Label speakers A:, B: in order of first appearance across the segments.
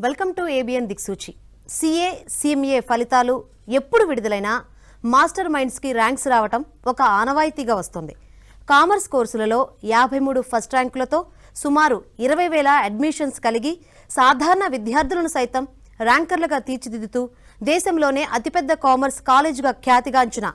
A: Welcome to ABN Dikshuchi. CA CMA ఫలితాలు ఎప్పుడు విడుదలైనా master మైండ్స్కి ranks రావటం ఒక ఆనవాయితీగా వస్తుంది. కామర్స్ కోర్సులలో 53 ఫస్ట్ ర్యాంకులతో సుమారు 20,000 అడ్మిషన్స్ కలిగి సాధారణ విద్యార్థులను సైతం ర్యాంకర్లుగా తీర్చిదిద్దుతూ దేశంలోనే అతిపెద్ద కామర్స్ కాలేజీగా ఖ్యాతిగాంచిన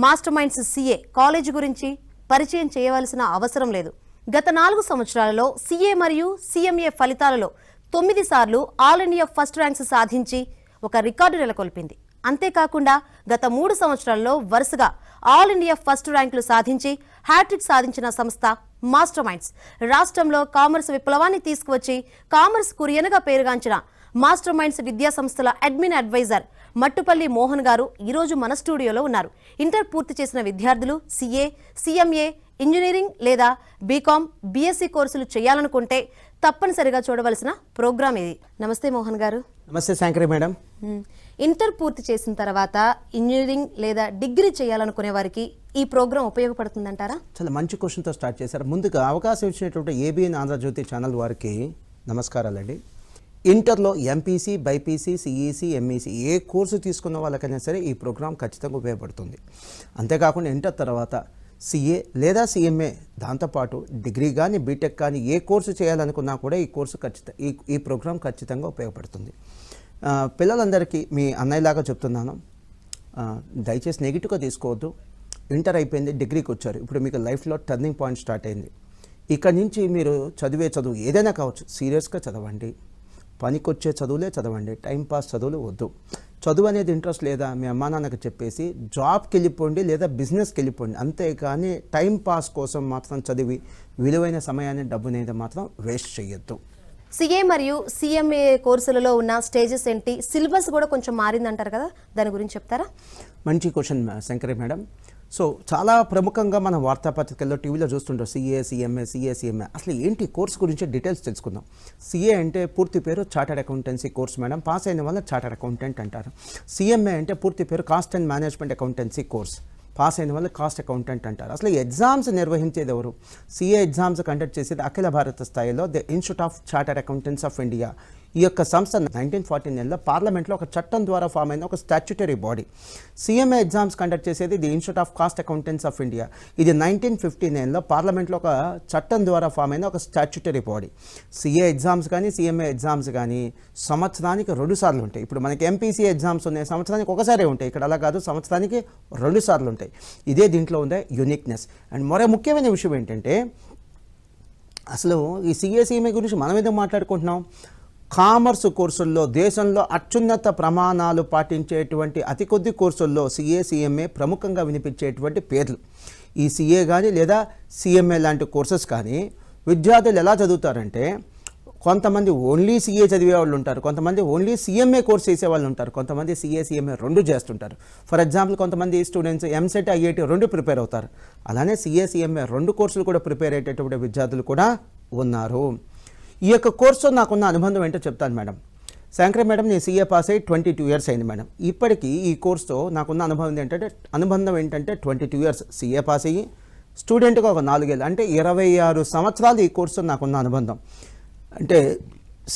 A: మాస్టర్ మైండ్స్ సిఏ కాలేజీ గురించి పరిచయం చేయవలసిన అవసరం లేదు. గత 4 సంవత్సరాలలో సిఏ మరియు సిఎంఏ ఫలితాలలో 9 సార్లు ఆల్ ఇండియా ఫస్ట్ ర్యాంక్స్ సాధించి ఒక రికార్డు నెలకొల్పింది. అంతేకాకుండా గత 3 సంవత్సరాల్లో వరుసగా ఆల్ ఇండియా ఫస్ట్ ర్యాంకులు సాధించి హ్యాట్రిక్ సాధించిన సంస్థ మాస్టర్ మైండ్స్. రాష్ట్రంలో కామర్స్ విప్లవాన్ని తీసుకువచ్చి కామర్స్ కురియన్గా పేరుగాంచిన మాస్టర్ మైండ్స్ విద్యా సంస్థల అడ్మిన్ అడ్వైజర్ మట్టుపల్లి మోహన్ గారు ఈరోజు మన స్టూడియోలో ఉన్నారు. ఇంటర్ పూర్తి చేసిన విద్యార్థులు సిఏ, సిఎంఏ, ఇంజనీరింగ్ లేదా బీకామ్, బీఎస్సీ కోర్సులు చేయాలనుకుంటే తప్పనిసరిగా చూడవలసిన ప్రోగ్రామ్ ఇది. నమస్తే మోహన్ గారు.
B: నమస్తే శంకరి మేడం.
A: ఇంటర్ పూర్తి చేసిన తర్వాత ఇంజనీరింగ్ లేదా డిగ్రీ చేయాలనుకునే వారికి ఈ ప్రోగ్రాం ఉపయోగపడుతుందంటారా?
B: చాలా మంచి క్వశ్చన్తో స్టార్ట్ చేశారు. ముందుగా అవకాశం ఇచ్చినటువంటి ఏబిఎన్ ఆంధ్రజ్యోతి ఛానల్ వారికి నమస్కారాలండి. ఇంటర్లో ఎంపీసీ, బైపీసీ, సిఈసీ, ఎంఈసీ ఏ కోర్సు తీసుకున్న వాళ్ళకైనా సరే ఈ ప్రోగ్రాం ఖచ్చితంగా ఉపయోగపడుతుంది. అంతేకాకుండా ఇంటర్ తర్వాత సిఏ లేదా సిఎంఏ, దాంతోపాటు డిగ్రీ కానీ బీటెక్ కానీ ఏ కోర్సు చేయాలనుకున్నా కూడా ఈ కోర్సు ఈ ప్రోగ్రాం ఖచ్చితంగా ఉపయోగపడుతుంది. పిల్లలందరికీ మీ అన్నయ్యలాగా చెప్తున్నాను, దయచేసి నెగిటివ్గా తీసుకోవద్దు. ఇంటర్ అయిపోయింది, డిగ్రీకి వచ్చారు, ఇప్పుడు మీకు లైఫ్లో టర్నింగ్ పాయింట్ స్టార్ట్ అయింది. ఇక్కడ నుంచి మీరు చదివే చదువు ఏదైనా కావచ్చు, సీరియస్గా చదవండి, పనికొచ్చే చదువులే చదవండి, టైంపాస్ చదువులు వద్దు. చదువు అనేది ఇంట్రెస్ట్ లేదా మీ అమ్మా నాన్నకి చెప్పేసి జాబ్కి వెళ్ళిపోండి లేదా బిజినెస్కి వెళ్ళిపోండి. అంతేకాని టైంపాస్ కోసం మాత్రం చదివి విలువైన సమయాన్ని, డబ్బునేది మాత్రం వేస్ట్ చేయొద్దు.
A: సిఏ మరియు సిఎంఏ కోర్సులలో ఉన్న స్టేజెస్ ఏంటి? సిలబస్ కూడా కొంచెం మారిందంటారు కదా, దాని గురించి చెప్తారా?
B: మంచి క్వశ్చన్ శంకరి మేడం. సో చాలా ప్రముఖంగా మనం వార్తాపత్రికల్లో, టీవీలో చూస్తుంటాం సిఏ సిఎంఏ, సిఏ సిఎంఏ. అసలు ఏంటి కోర్స్ గురించి డీటెయిల్స్ తెలుసుకుందాం. సిఏ అంటే పూర్తి పేరు chartered accountancy course madam, pass అయిన వల్ల చార్టర్డ్ అకౌంటెంట్ అంటారు. సిఎంఏ అంటే పూర్తి పేరు cost and management accountancy course, pass అయిన వల్ల కాస్ట్ అకౌంటెంట్ అంటారు. అసలు ఎగ్జామ్స్ నిర్వహించేది ఎవరు? సిఏ ఎగ్జామ్స్ కండక్ట్ చేసేది అఖిల భారత స్థాయిలో the institute of chartered accountants of India. ఈ యొక్క సంస్థ 1949లో పార్లమెంట్లో ఒక చట్టం ద్వారా ఫామ్ అయిన ఒక statutory body. CMA exams conduct చేసేది the institute of cost accountants of India. ఇది 1959లో పార్లమెంట్లో ఒక చట్టం ద్వారా ఫామ్ అయిన ఒక స్టాట్యుటరీ బాడీ. సిఏ ఎగ్జామ్స్ కానీ సిఎంఏ ఎగ్జామ్స్ కానీ సంవత్సరానికి 2 సార్లు ఉంటాయి. ఇప్పుడు మనకి ఎంపీసీ ఎగ్జామ్స్ ఉన్నాయి, సంవత్సరానికి ఒకసారి ఉంటాయి. ఇక్కడ అలా కాదు, సంవత్సరానికి 2 సార్లు ఉంటాయి. ఇదే దీంట్లో ఉండే యూనిక్నెస్. అండ్ మరో ముఖ్యమైన విషయం ఏంటంటే, అసలు ఈ సిఏ సిఎంఏ గురించి మనం ఏదో మాట్లాడుకుంటున్నాం. కామర్స్ కోర్సుల్లో దేశంలో అత్యున్నత ప్రమాణాలు పాటించేటువంటి అతి కొద్ది కోర్సుల్లో సిఏ సిఎంఏ ప్రముఖంగా వినిపించేటువంటి పేర్లు. ఈ సిఏ కానీ లేదా సిఎంఏ లాంటి కోర్సెస్ కానీ విద్యార్థులు ఎలా చదువుతారంటే, కొంతమంది ఓన్లీ సిఏ చదివే వాళ్ళు ఉంటారు, కొంతమంది ఓన్లీ సిఎంఏ కోర్స్ చేసేవాళ్ళు ఉంటారు, కొంతమంది సిఏ సిఎంఏ 2 చేస్తుంటారు. ఫర్ ఎగ్జాంపుల్, కొంతమంది స్టూడెంట్స్ ఎంసెట్, ఐఐటి 2 ప్రిపేర్ అవుతారు. అలానే సిఏ సిఎంఏ 2 కోర్సులు కూడా ప్రిపేర్ అయ్యేటటువంటి విద్యార్థులు కూడా ఉన్నారు. ఈ యొక్క కోర్సు నాకున్న అనుబంధం ఏంటో చెప్తాను మేడం. శంకర మేడం, నేను సిఏ పాస్ అయ్యి 22 ఇయర్స్ అయింది మేడం. ఇప్పటికీ ఈ కోర్సుతో నాకున్న అనుబంధం ఏంటంటే 22 ఇయర్స్ సిఏ పాస్ అయ్యి స్టూడెంట్గా ఒక 4 ఏళ్ళు, అంటే 26 సంవత్సరాలు ఈ కోర్సుతో నాకున్న అనుబంధం. అంటే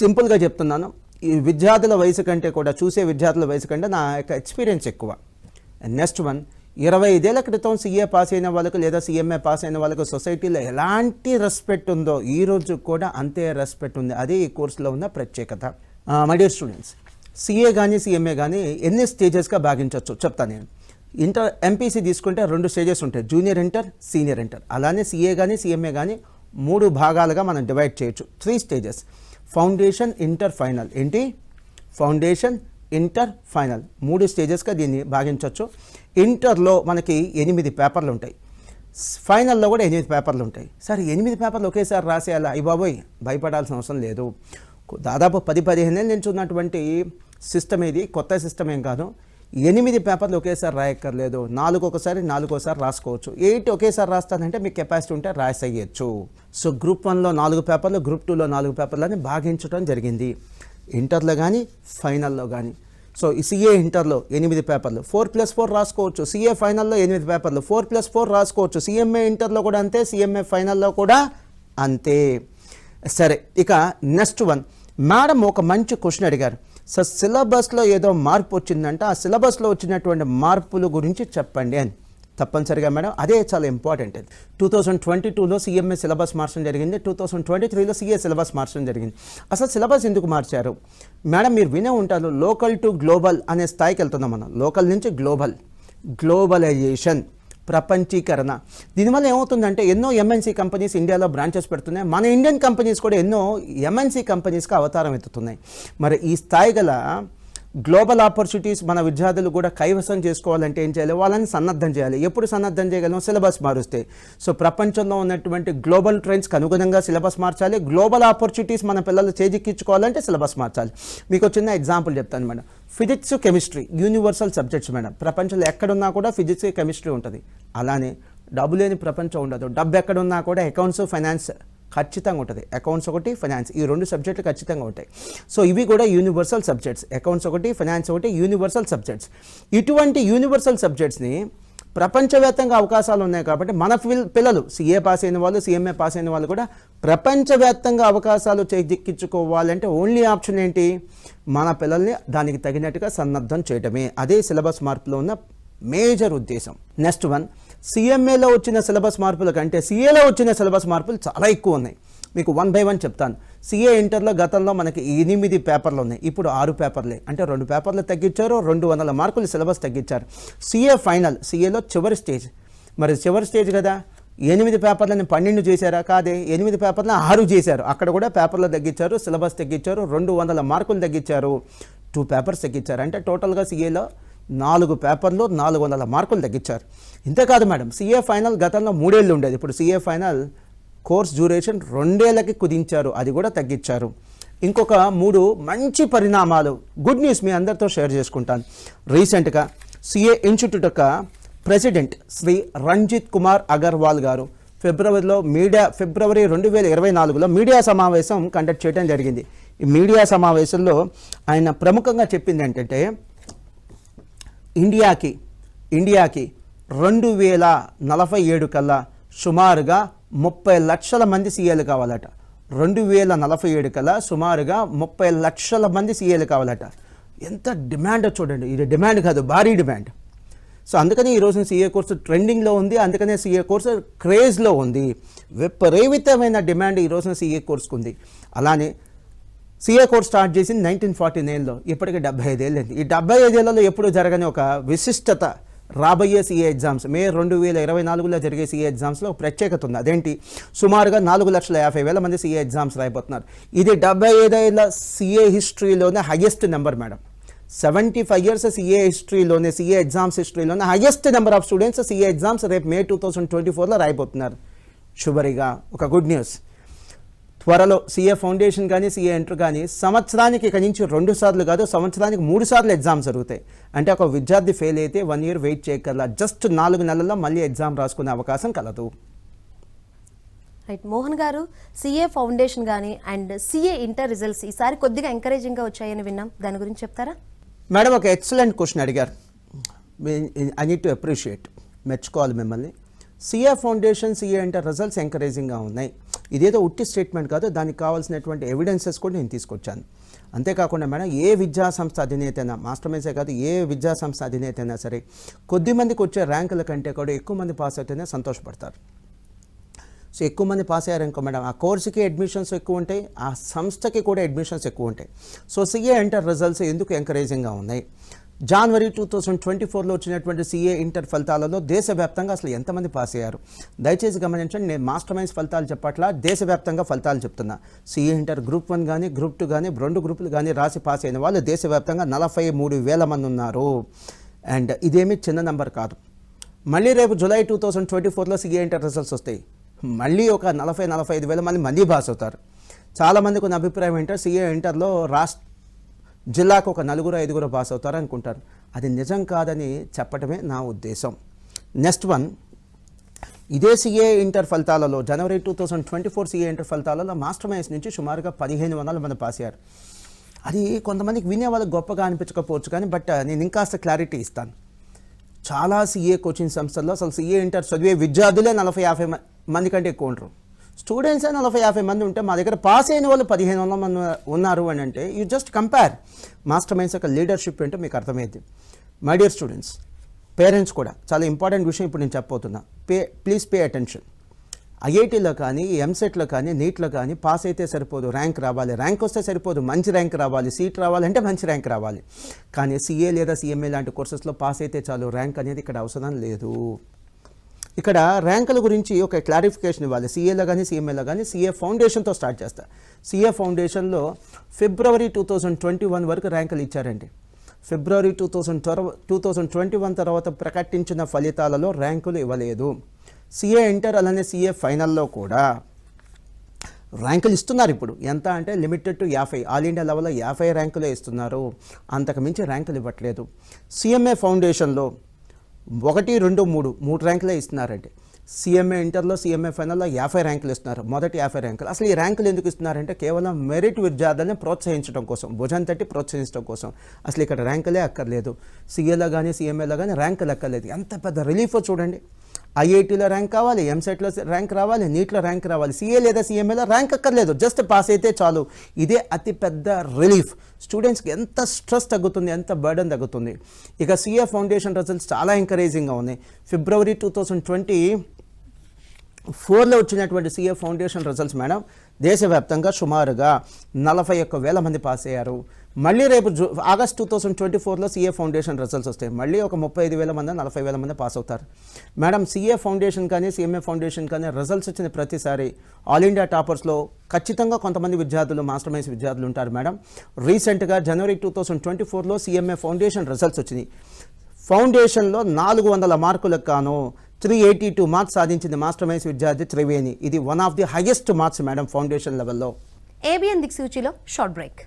B: సింపుల్గా చెప్తున్నాను, ఈ విద్యార్థుల వయసు కంటే కూడా, చూసే విద్యార్థుల వయసు కంటే నా యొక్క ఎక్స్పీరియన్స్ ఎక్కువ. నెక్స్ట్ వన్, 25 ఏళ్ల క్రితం సిఏ పాస్ అయిన వాళ్ళకు లేదా సిఎంఏ పాస్ అయిన వాళ్ళకు సొసైటీలో ఎలాంటి రెస్పెక్ట్ ఉందో ఈ రోజు కూడా అంతే రెస్పెక్ట్ ఉంది. అదే ఈ కోర్సులో ఉన్న ప్రత్యేకత. మై డియర్ స్టూడెంట్స్, సిఏ కానీ సిఎంఏ కానీ ఎన్ని స్టేజెస్గా భాగించవచ్చు చెప్తాను నేను. ఇంటర్ ఎంపీసీ తీసుకుంటే 2 స్టేజెస్ ఉంటాయి, జూనియర్ ఇంటర్, సీనియర్ ఇంటర్. అలానే సిఏ కానీ సిఎంఏ కానీ 3 భాగాలుగా మనం డివైడ్ చేయొచ్చు. 3 స్టేజెస్: ఫౌండేషన్, ఇంటర్, ఫైనల్. ఏంటి? ఫౌండేషన్, ఇంటర్, ఫైనల్ 3 స్టేజెస్గా దీన్ని భాగించవచ్చు. ఇంటర్లో మనకి 8 పేపర్లు ఉంటాయి, ఫైనల్లో కూడా 8 పేపర్లు ఉంటాయి. సరే, 8 పేపర్లు ఒకేసారి రాసేయాలా? బాబోయ్, భయపడాల్సిన అవసరం లేదు. దాదాపు 10-15 ఏళ్ళ నుంచి ఉన్నటువంటి సిస్టమ్ ఇది, కొత్త సిస్టమ్ ఏం కాదు. 8 పేపర్లు ఒకేసారి రాయక్కర్లేదు, 4 ఒకసారి రాసుకోవచ్చు. 8 ఒకేసారి రాస్తానంటే మీకు కెపాసిటీ ఉంటే రాసేయచ్చు. సో గ్రూప్ 1లో 4 పేపర్లు, గ్రూప్ 2లో 4 పేపర్లని భాగించడం జరిగింది, ఇంటర్లో కానీ ఫైనల్లో కానీ. సో ఈ సిఏ ఇంటర్లో 8 పేపర్లు, 4+4 రాసుకోవచ్చు. సిఏ ఫైనల్లో 8 పేపర్లు, 4+4 రాసుకోవచ్చు. సిఎంఏ ఇంటర్లో కూడా అంతే, సిఎంఏ ఫైనల్లో కూడా అంతే. సరే, ఇక నెక్స్ట్ వన్, మేడం ఒక మంచి క్వశ్చన్ అడిగారు. సో సిలబస్లో ఏదో మార్పు వచ్చిందంటే ఆ సిలబస్లో వచ్చినటువంటి మార్పుల గురించి చెప్పండి అని. తప్పనిసరిగా మేడం అదే చాలా ఇంపార్టెంట్. 2022లో సిఎంఏ సిలబస్ మార్చడం జరిగింది, 2023లో సిఏ సిలబస్ మార్చడం జరిగింది. అసలు సిలబస్ ఎందుకు మార్చారు మేడం? మీరు వినే ఉంటారు, లోకల్ టు గ్లోబల్ అనే స్థాయికి వెళ్తున్నాం మనం. లోకల్ నుంచి గ్లోబలైజేషన్, ప్రపంచీకరణ. దీనివల్ల ఏమవుతుందంటే ఎన్నో ఎంఎన్సీ కంపెనీస్ ఇండియాలో బ్రాంచెస్ పెడుతున్నాయి. మన ఇండియన్ కంపెనీస్ కూడా ఎన్నో ఎంఎన్సీ కంపెనీస్కి అవతారం ఎత్తుతున్నాయి. మరి ఈ స్థాయి గల గ్లోబల్ ఆపర్చునిటీస్ మన విద్యార్థులు కూడా కైవసం చేసుకోవాలంటే ఏం చేయాలి? వాళ్ళని సన్నద్ధం చేయాలి. ఎప్పుడు సన్నద్ధం చేయగలం? సిలబస్ మారుస్తే. సో ప్రపంచంలో ఉన్నటువంటి గ్లోబల్ ట్రెండ్స్కి అనుగుణంగా సిలబస్ మార్చాలి. గ్లోబల్ ఆపర్చునిటీస్ మన పిల్లలు చేజిక్కించుకోవాలంటే సిలబస్ మార్చాలి. మీకు చిన్న ఎగ్జాంపుల్ చెప్తాను madam. Physics, chemistry universal subjects madam. ప్రపంచంలో ఎక్కడున్నా కూడా ఫిజిక్స్, కెమిస్ట్రీ ఉంటుంది. అలానే డబ్బు లేని ప్రపంచం ఉండదు. డబ్బు ఎక్కడున్నా కూడా అకౌంట్స్, ఫైనాన్స్ ఖచ్చితంగా ఉంటుంది. అకౌంట్స్ ఒకటి, ఫైనాన్స్, ఈ రెండు సబ్జెక్టులు ఖచ్చితంగా ఉంటాయి. సో ఇవి కూడా యూనివర్సల్ సబ్జెక్ట్స్. అకౌంట్స్ ఒకటి, ఫైనాన్స్ ఒకటి, యూనివర్సల్ సబ్జెక్ట్స్. ఇటువంటి యూనివర్సల్ సబ్జెక్ట్స్ని ప్రపంచవ్యాప్తంగా అవకాశాలు ఉన్నాయి కాబట్టి మన పిల్లలు సిఏ పాస్ అయిన వాళ్ళు, సిఎంఏ పాస్ అయిన వాళ్ళు కూడా ప్రపంచవ్యాప్తంగా అవకాశాలు చేజిక్కించుకోవాలంటే ఓన్లీ ఆప్షన్ ఏంటి? మన పిల్లల్ని దానికి తగినట్టుగా సన్నద్ధం చేయడమే. అదే సిలబస్ మార్పులో ఉన్న మేజర్ ఉద్దేశం. నెక్స్ట్ వన్, సిఎంఏలో వచ్చిన సిలబస్ మార్పుల కంటే సిఏలో వచ్చిన సిలబస్ మార్పులు చాలా ఎక్కువ ఉన్నాయి. మీకు 1 by 1 చెప్తాను. సిఏ ఇంటర్లో గతంలో మనకి 8 పేపర్లు ఉన్నాయి, ఇప్పుడు 6 పేపర్లే. అంటే 2 పేపర్లు తగ్గించారు, 200 మార్కులు సిలబస్ తగ్గించారు. సిఏ ఫైనల్, సిఏలో చివరి స్టేజ్. మరి చివరి స్టేజ్ కదా, 8 పేపర్లని 12 చేశారా? కాదే, 8 పేపర్లను 6 చేశారు. అక్కడ కూడా పేపర్లు తగ్గించారు, సిలబస్ తగ్గించారు, 200 మార్కులు తగ్గించారు, 2 పేపర్స్ తగ్గించారు. అంటే టోటల్గా సిఏలో 4 పేపర్లు 400 మార్కులు తగ్గించారు. ఇంతేకాదు మేడం, సిఏ ఫైనల్ గతంలో 3 ఏళ్ళు ఉండేది, ఇప్పుడు సిఏ ఫైనల్ కోర్స్ డ్యూరేషన్ 2 ఏళ్ళకి కుదించారు, అది కూడా తగ్గించారు. ఇంకొక 3 మంచి పరిణామాలు, గుడ్ న్యూస్ మీ అందరితో షేర్ చేసుకుంటాను. రీసెంట్గా సిఏ ఇన్స్టిట్యూట్ యొక్క ప్రెసిడెంట్ శ్రీ రంజిత్ కుమార్ అగర్వాల్ గారు ఫిబ్రవరి 2024లో మీడియా సమావేశం కండక్ట్ చేయడం జరిగింది. ఈ మీడియా సమావేశంలో ఆయన ప్రముఖంగా చెప్పింది ఏంటంటే ఇండియాకి 2047 కల్లా సుమారుగా 30 లక్షల మంది సీఏలు కావాలట. 2047 కల్లా సుమారుగా 30 లక్షల మంది సీఏలు కావాలట. ఎంత డిమాండ్ చూడండి, ఇది డిమాండ్ కాదు, భారీ డిమాండ్. సో అందుకని ఈరోజు సీఏ కోర్సు ట్రెండింగ్లో ఉంది, అందుకనే సీఏ కోర్సు క్రేజ్లో ఉంది. విపరీతమైన డిమాండ్ ఈరోజున సీఏ కోర్సుకు ఉంది. అలానే సీఏ కోర్స్ స్టార్ట్ చేసింది 1949లో, ఇప్పటికి 75 ఏళ్ళైంది. ఈ 75 ఏళ్లలో ఎప్పుడు జరగని ఒక విశిష్టత రాబోయే సీఏ ఎగ్జామ్స్, మే 2024లో జరిగే సీఏ ఎగ్జామ్స్లో ఒక ప్రత్యేకత ఉంది. అదేంటి? సుమారుగా 4,50,000 మంది సీఏ ఎగ్జామ్స్ రాయబోతున్నారు. ఇది 75 ఏళ్ళ సీఏ హిస్టరీలోనే highest number madam. 75 years CA హిస్టరీలోనే, సీఏ ఎగ్జామ్స్ హిస్టరీలోనే highest number of students CA exams రేపు మే 2024లో రాయబోతున్నారు. చివరిగా ఒక గుడ్ న్యూస్, త్వరలో సీఏ ఫౌండేషన్ కానీ సీఏ ఎంటర్ కానీ సంవత్సరానికి ఇక నుంచి 2 సార్లు కాదు, సంవత్సరానికి 3 సార్లు ఎగ్జామ్స్ జరుగుతాయి. అంటే ఒక విద్యార్థి ఫెయిల్ అయితే 1 year వెయిట్ చేయగల, జస్ట్ 4 నెలల్లో మళ్ళీ ఎగ్జామ్ రాసుకునే అవకాశం కలదు.
A: రైట్ మోహన్ గారు, సిఏ ఫౌండేషన్ కానీ అండ్ సిఏ ఇంటర్ రిజల్ట్స్ ఈసారి కొద్దిగా ఎంకరేజింగ్గా వచ్చాయని విన్నాం, దాని గురించి చెప్తారా?
B: మేడం ఒక ఎక్సలెంట్ క్వశ్చన్ అడిగారు. ఐ నీడ్ టు అప్రిషియేట్, మెచ్చుకోవాలి మిమ్మల్ని. CA foundation, CA inter results ఎంకరేజింగ్గా ఉన్నాయి. ఇదేదో ఉట్టి స్టేట్మెంట్ కాదు, దానికి కావాల్సినటువంటి ఎవిడెన్సెస్ కూడా నేను తీసుకొచ్చాను. అంతేకాకుండా మేడం, ఏ విద్యా సంస్థ అధినేత అయినా, మాస్టర్ మైన్సే కాదు, ఏ విద్యా సంస్థ అధినేత అయినా సరే కొద్ది మందికి వచ్చే ర్యాంకుల కంటే కూడా ఎక్కువ మంది పాస్ అయితేనే సంతోషపడతారు. సో ఎక్కువ మంది పాస్ అయ్యారనుకో మేడం, ఆ కోర్సుకి అడ్మిషన్స్ ఎక్కువ ఉంటాయి, ఆ సంస్థకి కూడా అడ్మిషన్స్ ఎక్కువ ఉంటాయి. సో సిఏ ఇంటర్ రిజల్ట్స్ ఎందుకు ఎంకరేజింగ్గా ఉన్నాయి? జనవరి 2024లో వచ్చినటువంటి సిఏ ఇంటర్ ఫలితాలలో దేశవ్యాప్తంగా అసలు ఎంతమంది పాస్ అయ్యారు? దయచేసి గమనించండి, నేను మాస్టర్ మైన్స్ ఫలితాలు చెప్పట్లా, దేశవ్యాప్తంగా ఫలితాలు చెప్తున్నా. సిఏ ఇంటర్ గ్రూప్ 1 కానీ గ్రూప్ 2 కానీ 2 గ్రూపులు కానీ రాసి పాస్ అయిన వాళ్ళు దేశవ్యాప్తంగా 43,000 మంది ఉన్నారు. అండ్ ఇదేమీ చిన్న నెంబర్ కాదు. మళ్ళీ రేపు జూలై 2024లో సిఏ ఇంటర్ రిజల్ట్స్ వస్తాయి, మళ్ళీ ఒక 40,000-45,000 మంది పాస్ అవుతారు. చాలామందికి ఉన్న అభిప్రాయం ఏంటంటే సిఏ ఇంటర్లో జిల్లాకు ఒక 4-5 పాస్ అవుతారు అనుకుంటారు. అది నిజం కాదని చెప్పడమే నా ఉద్దేశం. నెక్స్ట్ వన్, ఇదే సిఏ ఇంటర్ ఫలితాలలో జనవరి 2024 సిఏ ఇంటర్ ఫలితాలలో మాస్టర్ మైన్స్ నుంచి సుమారుగా 1,500 మంది పాస్ అయ్యారు. అది కొంతమందికి వినే వాళ్ళకి గొప్పగా అనిపించకపోవచ్చు కానీ, బట్ నేను ఇంకాస్త క్లారిటీ ఇస్తాను. చాలా సిఏ కోచింగ్ సంస్థల్లో అసలు సిఏ ఇంటర్ చదివే విద్యార్థులే 40-50 మంది కంటే ఎక్కువ ఉంటారు. స్టూడెంట్స్ 40-50 మంది ఉంటే మా దగ్గర పాస్ అయిన వాళ్ళు 1500 మంది ఉన్నారు అని అంటే you just compare master minds యొక్క లీడర్షిప్ ఏంటో మీకు అర్థమైంది. మై డియర్ స్టూడెంట్స్, పేరెంట్స్ కూడా చాలా ఇంపార్టెంట్ విషయం ఇప్పుడు నేను చెప్పబోతున్నా. Please pay attention. ఐఐటీలో కానీ ఎంసెట్లో కానీ నీట్లో కానీ పాస్ అయితే సరిపోదు, ర్యాంక్ రావాలి. ర్యాంక్ వస్తే సరిపోదు, మంచి ర్యాంక్ రావాలి. సీట్ రావాలంటే మంచి ర్యాంక్ రావాలి. కానీ సిఏ లేదా సిఎంఏ లాంటి కోర్సెస్లో పాస్ అయితే చాలు, ర్యాంక్ అనేది ఇక్కడ అవసరం లేదు. ఇక్కడ ర్యాంకుల గురించి ఒక క్లారిఫికేషన్ ఇవ్వాలి. సిఏలో కానీ సిఎంఏలో కానీ సిఏ ఫౌండేషన్తో స్టార్ట్ చేస్తా. సిఏ ఫౌండేషన్లో ఫిబ్రవరి 2021 వరకు ర్యాంకులు ఇచ్చారండి. ఫిబ్రవరి 2021 తర్వాత ప్రకటించిన ఫలితాలలో ర్యాంకులు ఇవ్వలేదు. సిఏ ఇంటర్ అలానే సిఏ ఫైనల్లో కూడా ర్యాంకులు ఇస్తున్నారు. ఇప్పుడు ఎంత అంటే లిమిటెడ్ టు 50, ఆల్ ఇండియా లెవెల్లో 50 ర్యాంకులే ఇస్తున్నారు, అంతకు మించి ర్యాంకులు ఇవ్వట్లేదు. సిఎంఏ ఫౌండేషన్లో 1, 2, 3 ర్యాంకులే ఇస్తున్నారండి. సిఎంఏ ఇంటర్లో సిఎంఏ ఫైనల్లో 50 ర్యాంకులు ఇస్తున్నారు, మొదటి 50 ర్యాంకులు. అసలు ఈ ర్యాంకులు ఎందుకు ఇస్తున్నారంటే కేవలం మెరిట్ విద్యార్థులను ప్రోత్సహించడం కోసం, భుజం తట్టి ప్రోత్సహించడం కోసం. అసలు ఇక్కడ ర్యాంకులే అక్కర్లేదు. సిఏలో కానీ సిఎంఏలో కానీ ర్యాంకులు అక్కర్లేదు. ఎంత పెద్ద రిలీఫ్ చూడండి. ఐఐటీలో ర్యాంక్ కావాలి, ఎంసెట్లో ర్యాంక్ రావాలి, నీట్లో ర్యాంక్ రావాలి. సిఏ లేదా సిఎంఏలో ర్యాంక్ అక్కర్లేదు, జస్ట్ పాస్ అయితే చాలు. ఇదే అతి పెద్ద రిలీఫ్. స్టూడెంట్స్కి ఎంత స్ట్రెస్ తగ్గుతుంది, ఎంత బర్డన్ తగ్గుతుంది. ఇక సిఏ ఫౌండేషన్ రిజల్ట్స్ చాలా ఎంకరేజింగ్గా ఉన్నాయి. ఫిబ్రవరి 2024లో వచ్చినటువంటి సిఏ ఫౌండేషన్ రిజల్ట్స్ మేడం దేశవ్యాప్తంగా సుమారుగా 41,000 మంది పాస్ అయ్యారు. మళ్ళీ రేపు ఆగస్ట్ 2024లో సిఏ ఫౌండేషన్ రిజల్ట్స్ వస్తాయి. మళ్ళీ ఒక 35,000 మంది 40,000 మంది పాస్ అవుతారు. మేడం సిఏ ఫౌండేషన్ కానీ సిఎంఏ ఫౌండేషన్ కానీ రిజల్ట్స్ వచ్చిన ప్రతిసారి ఆల్ ఇండియా టాపర్స్లో ఖచ్చితంగా కొంతమంది విద్యార్థులు, మాస్టర్ మైండ్స్ విద్యార్థులు ఉంటారు మేడం. రీసెంట్గా జనవరి 2024లో సిఎంఏ ఫౌండేషన్ రిజల్ట్స్ వచ్చినాయి. ఫౌండేషన్లో 400 మార్కులకు గాను 382 మార్క్స్ సాధించింది మాస్టర్ మైండ్స్ విద్యార్థి త్రివేణి. ఇది one of the highest marks madam foundation లెవెల్లో.
A: ఏబిఎన్ దిక్సూచిలో షార్ట్ బ్రేక్.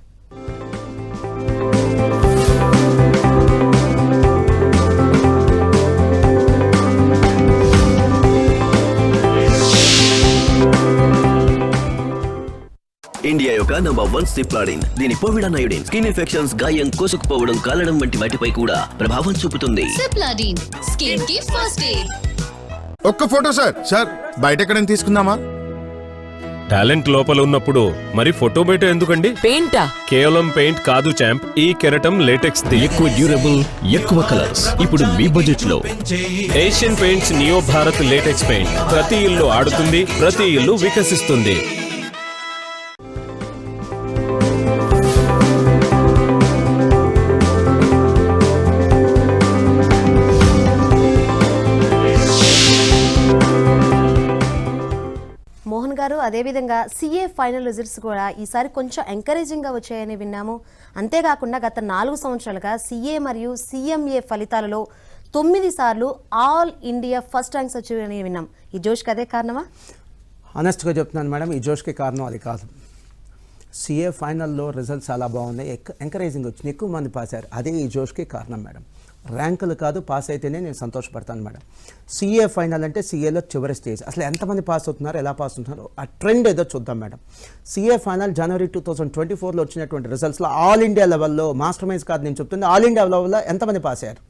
C: ఇండియా యొక్క నంబర్ 1 సిప్లాడిన్. దీని పోవిడాన్ అయోడిన్ స్కిన్ ఇన్ఫెక్షన్స్, గాయం, కోసుకుపోవడం, కాలడం వంటి వాటిపై కూడా ప్రభావం చూపుతుంది.
D: సిప్లాడిన్ స్కిన్ కి ఫస్ట్ ఎయిడ్.
E: ఒక్క ఫోటో సార్ బయట ఎక్కడైనా తీసుకుందామా?
F: టాలెంట్ లోపల ఉన్నప్పుడు మరి ఫోటో బయట ఎందుకండి?
G: పెయింటా?
F: కేవలం పెయింట్ కాదు చాంప్, ఈ కెరటం లేటెక్స్ ది.
C: ఎక్కువ డ్యూరబుల్, ఎక్కువ కలర్స్ ఇప్పుడు మీ బడ్జెట్ లో.
F: Asian paints neo Bharat latex paint. ప్రతి ఇల్లు ఆడుతుంది, ప్రతి ఇల్లు వికసిస్తుంది.
A: మోహన్ గారు, అదేవిధంగా సిఏ ఫైనల్ రిజల్ట్స్ కూడా ఈసారి కొంచెం ఎంకరేజింగ్గా వచ్చాయని విన్నాము. అంతేకాకుండా గత 4 సంవత్సరాలుగా సిఏ మరియు సిఎంఏ ఫలితాలలో 9 సార్లు ఆల్ ఇండియా ఫస్ట్ ర్యాంక్స్ వచ్చాయని విన్నాం. ఈ జోష్కి అదే కారణమా?
B: ఆనెస్ట్గా చెప్తున్నాను మేడం, ఈ జోష్కి కారణం అది కాదు. సిఏ ఫైనల్లో రిజల్ట్స్ చాలా బాగున్నాయి, ఎంకరేజింగ్ వచ్చింది, ఎక్కువ మంది పాస్ అయ్యారు. అదే ఈ జోష్కి కారణం మేడం. ర్యాంకులు కాదు, పాస్ అయితేనే నేను సంతోషపడతాను మేడం. సిఏ ఫైనల్ అంటే సిఏలో చివరి స్టేజ్. అసలు ఎంతమంది పాస్ అవుతున్నారు, ఎలా పాస్ అవుతున్నారు, ఆ ట్రెండ్ ఏదో చూద్దాం మేడం. సిఏ ఫైనల్ జనవరి 2024లో వచ్చినటువంటి రిజల్ట్స్లో ఆల్ ఇండియా లెవెల్లో, మాస్టర్ మైండ్స్ కాదు నేను చెప్తుంది, ఆల్ ఇండియా లెవెల్లో ఎంతమంది పాస్ అయ్యారు?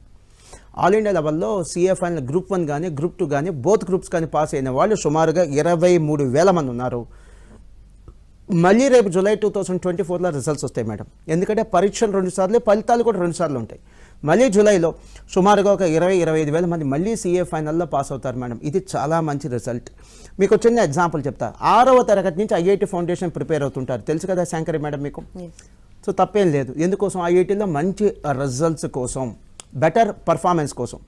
B: ఆల్ ఇండియా లెవెల్లో సిఏ ఫైనల్ గ్రూప్ 1 కానీ గ్రూప్ 2 కానీ బోత్ గ్రూప్స్ కానీ పాస్ అయిన వాళ్ళు సుమారుగా 23,000 మంది ఉన్నారు. మళ్ళీ రేపు జూలై 2024లో రిజల్ట్స్ వస్తాయి మేడం. ఎందుకంటే పరీక్షలు 2 సార్లు, ఫలితాలు కూడా 2 సార్లు ఉంటాయి. మళ్ళీ జూలైలో సుమారుగా ఒక 20-25,000 మంది మళ్ళీ సిఏ ఫైనల్లో పాస్ అవుతారు మేడం. ఇది చాలా మంచి రిజల్ట్. మీకు చిన్న ఎగ్జాంపుల్ చెప్తా. 6వ తరగతి నుంచి ఐఐటి ఫౌండేషన్ ప్రిపేర్ అవుతుంటారు, తెలుసు కదా శంకరి మేడం మీకు. సో తప్పేం లేదు. ఎందుకోసం? ఐఐటీలో మంచి రిజల్ట్స్ కోసం, బెటర్ పర్ఫార్మెన్స్ కోసం.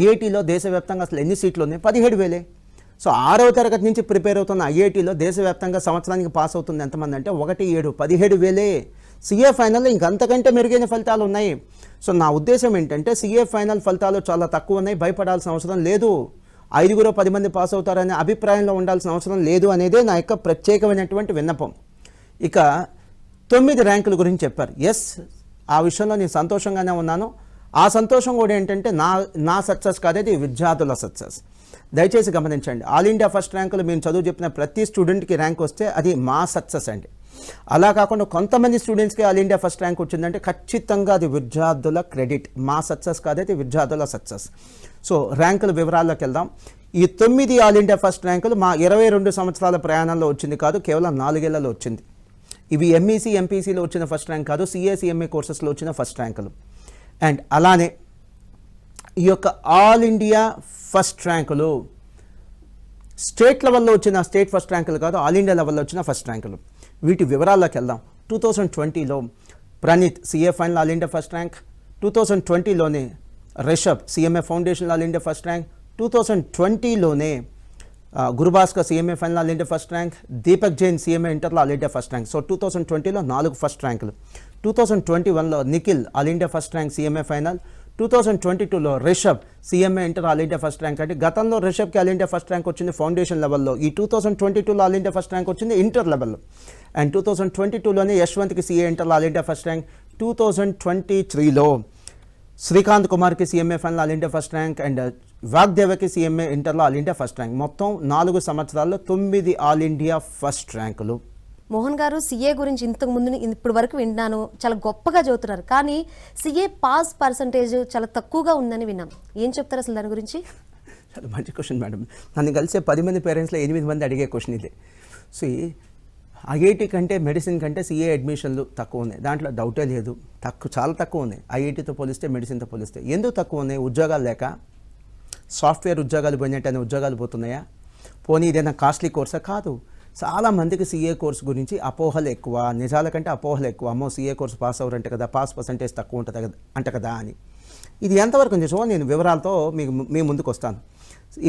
B: ఐఐటీలో దేశవ్యాప్తంగా అసలు ఎన్ని సీట్లు ఉన్నాయి? 17,000. సో 6వ తరగతి నుంచి ప్రిపేర్ అవుతున్న ఐఐటీలో దేశవ్యాప్తంగా సంవత్సరానికి పాస్ అవుతుంది ఎంతమంది అంటే 1-7, 17,000. సిఏ ఫైనల్లో ఇంకంతకంటే మెరుగైన ఫలితాలు ఉన్నాయి. సో నా ఉద్దేశం ఏంటంటే సిఏ ఫైనల్ ఫలితాలు చాలా తక్కువ ఉన్నాయి, భయపడాల్సిన అవసరం లేదు. 5-10 మంది పాస్ అవుతారనే అభిప్రాయంలో ఉండాల్సిన అవసరం లేదు అనేదే నా యొక్క ప్రత్యేకమైనటువంటి విన్నపం. ఇక 9 ర్యాంకుల గురించి చెప్పారు. ఎస్, ఆ విషయంలో నేను సంతోషంగానే ఉన్నాను. ఆ సంతోషం కూడా ఏంటంటే నా సక్సెస్ కాదేది విద్యార్థుల సక్సెస్. దయచేసి గమనించండి, ఆల్ ఇండియా ఫస్ట్ ర్యాంకులు మేము చదువు చెప్పిన ప్రతి స్టూడెంట్కి ర్యాంక్ వస్తే అది మా సక్సెస్ అండి. అలా కాకుండా కొంతమంది స్టూడెంట్స్కి ఆల్ ఇండియా ఫస్ట్ ర్యాంక్ వచ్చిందంటే ఖచ్చితంగా అది విద్యార్థుల క్రెడిట్, మా సక్సెస్ కాదైతే విద్యార్థుల సక్సెస్. సో ర్యాంకుల వివరాల్లోకి వెళ్దాం. ఈ 9 ఆల్ ఇండియా ఫస్ట్ ర్యాంకులు మా 22 సంవత్సరాల ప్రయాణంలో వచ్చింది కాదు, కేవలం 4 ఏళ్లలో వచ్చింది. ఇవి ఎంఈసీ ఎంపీసీలో వచ్చిన ఫస్ట్ ర్యాంక్ కాదు, సిఏ కోర్సెస్లో వచ్చిన ఫస్ట్ ర్యాంకులు. అండ్ అలానే ఈ యొక్క ఆల్ ఇండియా ఫస్ట్ ర్యాంకులు స్టేట్ లెవెల్లో వచ్చిన స్టేట్ ఫస్ట్ ర్యాంకులు కాదు, ఆల్ ఇండియా లెవెల్లో వచ్చిన ఫస్ట్ ర్యాంకులు. వీటి వివరాల్లోకి వెళ్దాం. 2020లో Praneeth CA final all India first rank, 2020లోనే Rishabh CMA foundation all India first rank, 2020లోనే Gurubhaskar CMA final all India first rank, Deepak Jain CMA ఇంటర్లో all India first rank. So 2020లో 4 ఫస్ట్ ర్యాంకులు. 2021లో Nikhil all India first rank CMA final, 2022లో Rishabh CMA inter all India first rank. అంటే గతంలో రిషబ్కి all India first rank వచ్చింది ఫౌండేషన్ లెవెల్లో, ఈ 2022లో ఆల్ ఇండియా ఫస్ట్ ర్యాంక్ వచ్చింది ఇంటర్ లెవెల్లో. అండ్ 2022లోనే యశ్వంత్కి CA inter all India first rank, 2023లో శ్రీకాంత్ కుమార్కి CMA final all India first rank and వాగ్దేవకి సిఎంఏ ఇంటర్లో ఆల్ ఇండియా ఫస్ట్ ర్యాంక్. మొత్తం 4 సంవత్సరాల్లో 9 ఆల్ ఇండియా ఫస్ట్ ర్యాంకులు.
A: మోహన్ గారు సీఏ గురించి ఇంతకు ముందు ఇప్పుడు వరకు విన్నాను, చాలా గొప్పగా చదువుతున్నారు, కానీ సీఏ పాస్ పర్సంటేజ్ చాలా తక్కువగా ఉందని విన్నాం. ఏం చెప్తారు అసలు దాని గురించి?
B: చాలా మంచి క్వశ్చన్ మేడం. నన్ను కలిసే 10 మంది పేరెంట్స్లో 8 మంది అడిగే క్వశ్చన్ ఇదే. సో ఐఐటి కంటే మెడిసిన్ కంటే సీఏ అడ్మిషన్లు తక్కువ ఉన్నాయి, దాంట్లో డౌటే లేదు. చాలా తక్కువ ఉన్నాయి ఐఐటితో పోలిస్తే, మెడిసిన్తో పోలిస్తే. ఎందుకు తక్కువ ఉన్నాయి? ఉద్యోగాలు లేక, సాఫ్ట్వేర్ ఉద్యోగాలు పోయినట్టు ఉద్యోగాలు పోతున్నాయా? పోనీ ఇదేనా కాస్ట్లీ కోర్సా? కాదు. చాలామందికి సీఏ కోర్సు గురించి అపోహలు ఎక్కువ, నిజాల కంటే అపోహలు ఎక్కువ. అమ్మో సీఏ కోర్సు పాస్ అవ్వరంట కదా, పాస్ పర్సంటేజ్ తక్కువ ఉంటుంది కదా అంట కదా అని. ఇది ఎంతవరకు నిజమో నేను వివరాలతో మీ ముందుకు వస్తాను.